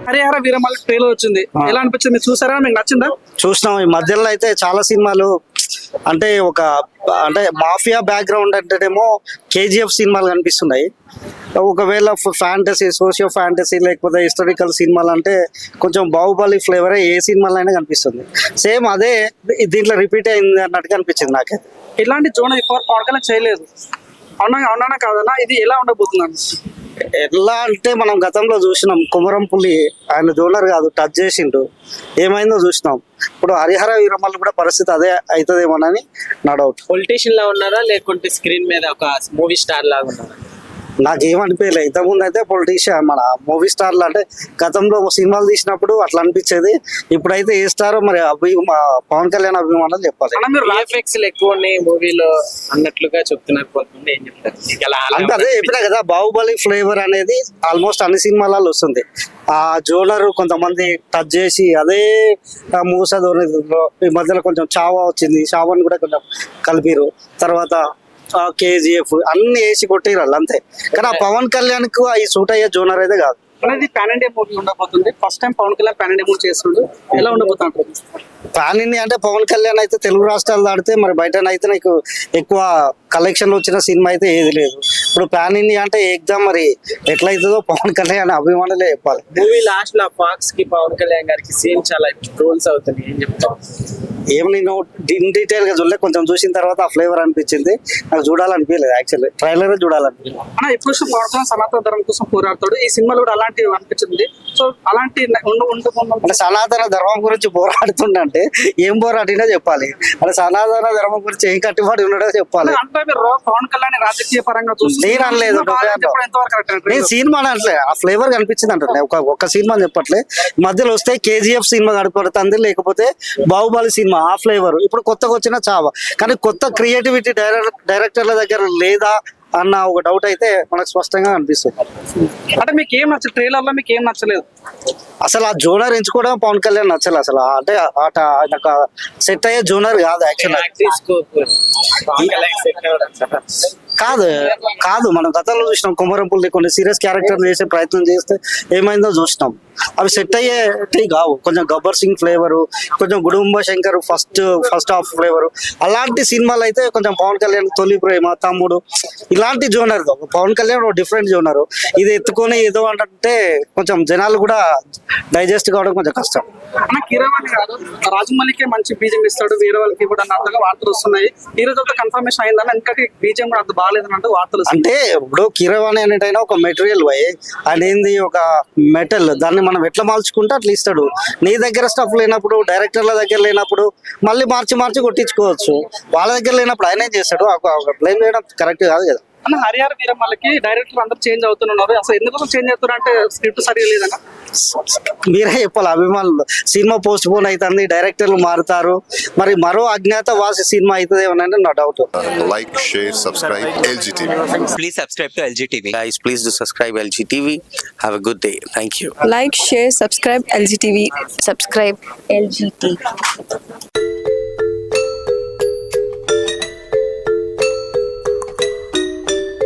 Harihara Veeramalli trailer వచ్చింది, ఎలా అనిపించింది? మీరు చూసారా? మీకు నచ్చిందా? చూసినాం. ఈ మధ్యలో అయితే చాలా సినిమాలు అంటే అంటే మాఫియా బ్యాక్గ్రౌండ్ అంటేనేమో కేజీఎఫ్ సినిమాలు కనిపిస్తున్నాయి. ఒకవేళ ఫ్యాంటసీ, సోషియో ఫ్యాంటసీ లేకపోతే హిస్టారికల్ సినిమాలు అంటే కొంచెం బాహుబలి ఫ్లేవరే ఏ సినిమాలో అయినా కనిపిస్తుంది. సేమ్ అదే దీంట్లో రిపీట్ అయింది అన్నట్టుగా అనిపించింది నాకైతే. ఇలాంటి జోన్ ఎక్కువ పవన్ కళ్యాణ్ చేయలేదు. అవునా కాదన్నా? ఇది ఎలా ఉండబోతున్నాను? ఎలా అంటే మనం గతంలో చూసినాం, కుమరం పులి ఆయన జోనర్ కాదు, టచ్ చేసిండు, ఏమైందో చూసినాం. ఇప్పుడు హరిహర వీరమల్లి కూడా పరిస్థితి అదే అవుతుందేమోనని నా డౌట్. పొలిటీషియన్ లా ఉన్నారా లేకుంటే స్క్రీన్ మీద ఒక మూవీ స్టార్ లాగా ఉన్నారా? నాకేమనిపించలేదు. ఇంతకుముందు అయితే పొలిటీషియన్ మన మూవీ స్టార్లు అంటే గతంలో సినిమాలు తీసినప్పుడు అట్లా అనిపించేది. ఇప్పుడైతే ఏ స్టారో మరి పవన్ కళ్యాణ్ అభిమానులు చెప్పాలి. ఎఫెక్ట్స్ ఎక్కువ ఉన్నాయి మూవీలో అన్నట్లుగా చెప్తున్నారు కొంతమంది. ఏం చెప్తారు? అంటే అదే చెప్పినా కదా, బాహుబలి ఫ్లేవర్ అనేది ఆల్మోస్ట్ అన్ని సినిమాలలో వస్తుంది. ఆ జోనర్ కొంతమంది టచ్ చేసి అదే మూస ధోరణిలో ఈ మధ్యలో కొంచెం చావా వచ్చింది, చావాని కూడా కొంచెం కలిపిరు. తర్వాత కేజీఎఫ్ అన్ని వేసి కొట్టిరాళ్ళు అంతే. కానీ ఆ పవన్ కళ్యాణ్ కు ఈ సూట్ అయ్యే జోనర్ అయితే కాదు. అనేది పాన్ ఇండియా మూవీ ఉండబోతుంది. First time Pawan Kalyan pan India movie చేస్తుండ్రు, ఎలా ఉండబోతుంటారు? పాన్ ఇండియా అంటే పవన్ కళ్యాణ్ అయితే తెలుగు రాష్ట్రాలు దాడితే మరి బయట అయితే నీకు ఎక్కువ కలెక్షన్ వచ్చిన సినిమా అయితే ఏది లేదు. ఇప్పుడు పాన్ ఇండియా అంటే ఎగ్జామ్ మరి ఎట్లయితుందో పవన్ కళ్యాణ్ అభిమానులే చెప్పాలి. మూవీ లాస్ట్ లో ఫాక్స్ కి పవన్ కళ్యాణ్ గారికి సీన్ చాలా ట్రోల్స్ అవుతుంది. ఏం చెప్తాం? ఏం నేను ఇన్ డీటెయిల్ గా చూడలే, కొంచెం చూసిన తర్వాత ఆ ఫ్లేవర్ అనిపించింది. నాకు చూడాలనిపించలేదు, యాక్చువల్లీ ట్రైలర్ చూడాలనిపించింది. ఇప్పుడు పవన్ కళ్యాణ్ సనాతన ధర్మం కోసం పోరాడతాడు, ఈ సినిమాలో కూడా అలాంటి అనిపించింది. సో అలాంటి అంటే సనాతన ధర్మం గురించి పోరాడుతుండే ఏం పోరాడినా చెప్పాలి. అంటే సనాతన ధర్మం గురించి ఏం కట్టుబడి ఉన్నాడో చెప్పాలి. అంటే మీరు పవన్ కళ్యాణ్ రాజకీయ పరంగా నేను అనలేదు, నేను సినిమా అనట్లే, ఆ ఫ్లేవర్ కనిపించింది అంటున్నా. ఒక సినిమా చెప్పట్లే, మధ్యలో వస్తే కేజీఎఫ్ సినిమా కనపడుతుంది, లేకపోతే బాహుబలి సినిమా ఆ ఫ్లేవర్. ఇప్పుడు కొత్తగా వచ్చిన చావా, కానీ కొత్త క్రియేటివిటీ డైరెక్టర్ల దగ్గర లేదా అన్న ఒక డౌట్ అయితే మనకు స్పష్టంగా అనిపిస్తుంది. అంటే మీకు ఏం నచ్చలేదు ట్రైలర్ లో? మీకు ఏం నచ్చలేదు? అసలు ఆ జోనర్ ఎంచుకోవడం పవన్ కళ్యాణ్ నచ్చలేదు అసలు. అంటే ఆయనకు సెట్ అయ్యే జోనర్ కాదు యాక్చువల్. కాదు మనం గతంలో చూసినాం, కుమరంపుల్లి కొన్ని సీరియస్ క్యారెక్టర్ చేసే ప్రయత్నం చేస్తే ఏమైందో చూసినాం. అవి సెట్ అయ్యేటి కావు. కొంచెం గబ్బర్ సింగ్ ఫ్లేవరు, కొంచెం Gudumba Shankar first half flavour, అలాంటి సినిమాలు అయితే కొంచెం పవన్ కళ్యాణ్ తొలి ప్రేమ, తమ్ముడు ఇలాంటి genre. Pawan Kalyan different genre. ఇది ఎత్తుకొని ఏదో అంటే కొంచెం జనాలు కూడా డైజెస్ట్ కావడం కొంచెం కష్టం. కీరవాణి గారు రాజమౌళికే మంచి బీజం ఇస్తాడు, వేరే వాళ్ళకి కూడా అంతగా వార్తలు వస్తున్నాయి. ఈ రోజు కన్ఫర్మేషన్ అయిందని, ఇంకా బీజం కూడా అంత బాగాలేదని అంటే వార్తలు. అంటే ఇప్పుడు కీరవాణి అనేటైనా ఒక మెటీరియల్ వై, ఆయన ఏంది ఒక మెటల్, దాన్ని మనం ఎట్లా మార్చుకుంటే అట్లా ఇస్తాడు. నీ దగ్గర స్టఫ్ లేనప్పుడు, డైరెక్టర్ల దగ్గర లేనప్పుడు మళ్ళీ మార్చి కొట్టించుకోవచ్చు. వాళ్ళ దగ్గర లేనప్పుడు ఆయన ఏం చేస్తాడు? బ్లేమ్ చేయడం కరెక్ట్ కాదు కదా. అన్న హరిహర వీరమల్లికి డైరెక్టర్ అందరూ చేంజ్ అవుతున్నారు, అసలు ఎందుకోసం చేంజ్ అవుతున్నారు అంటే స్క్రిప్ట్ సరిగా లేదన్న మీరే చెప్పాలి. అభిమానులు సినిమా పోస్ట్ పోన్ అవుతుంది, డైరెక్టర్లు మారుతారు, మరి మరో అజ్ఞాత వాసి సినిమా అవుతుందేమోనని నా doubt. Like, share, subscribe LGTV. Please subscribe to LGTV. Guys, please do subscribe LGTV. Have a good day. Thank you. Like, share, subscribe LGTV. Subscribe LGTV.